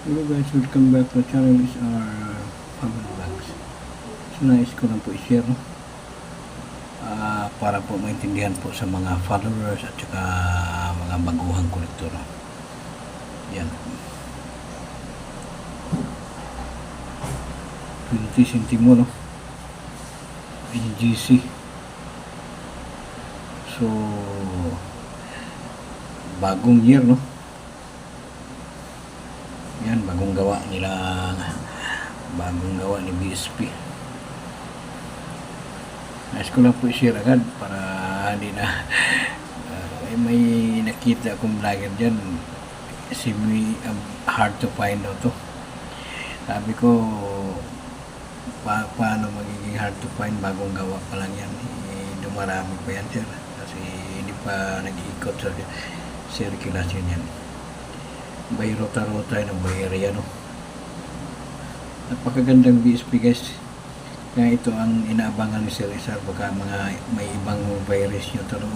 Hello guys, welcome back to the channel. Is our family vlogs. So nais ko lang po i-share, no? Para po maintindihan po sa mga followers at saka mga baguhang kolektor, no? Yan, 20 centimo, no? NGC. So bagong year, no? Yan, bagong gawa ni BSP. Nais ko lang po i-share agad para hindi na may nakita akong vlogger dyan, hard to find daw to. Sabi ko, paano magiging hard to find, bagong gawa pa lang yan. Dumarami pa yan, sir, kasi hindi pa nag-iikot sa circulation yan. By rota-rota ng by area, no? Napakagandang BSP, guys. Kaya ito ang inaabangan ni Sir Rizal. Baka may ibang virus yun to, no?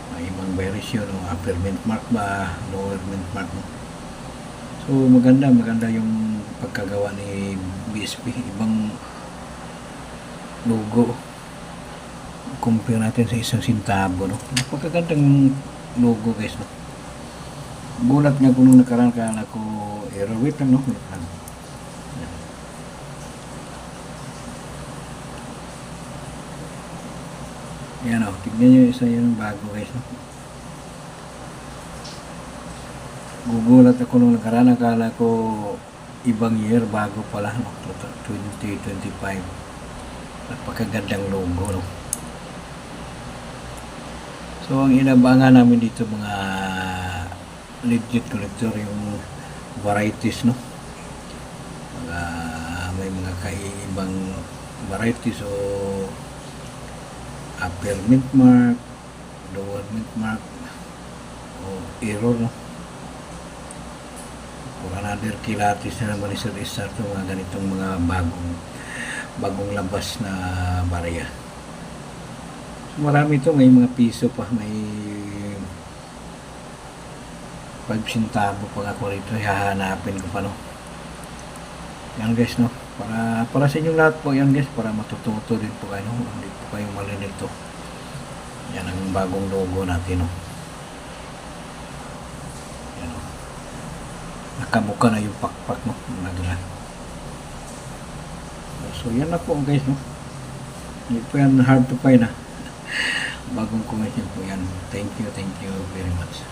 May ibang virus yun, no? Upper mint mark ba, lower mint mark, no? So maganda yung pagkagawa ni BSP. Ibang logo compare natin sa isang sintabo, no? Napakagandang logo, guys, no? Gulat nga ko nung nakaraan, kaya ko error. Wait lang, no? Wait lang. Yan, o. Tignan nyo isa yun bago, guys, no? Gugulat ako nung nakaraan, akala ko ibang year, bago pala, no? 2025. Napakagandang logo, no? So ang inabangan namin dito, mga legit collector, yung varieties, no? May mga kaibang varieties, o upper mint mark, lower mint mark, o error, no? For another kilatis na naman isa to, mga ganitong mga bagong labas na barya. So marami ito, may mga piso pa, may 5 centavo pa ako rito, hahanapin ko pa, no? Yan, guys, no? Para sa inyong lahat po yan, guys, para matututo din po kayo, no? Hindi po kayo malinito. Yan ang bagong logo natin, no? Yan, no? Nakabuka na yung pakpak, no? Nagla. So yan na po, guys, no? Hindi po yan hard to find, ha? Bagong commercial po yan. Thank you very much.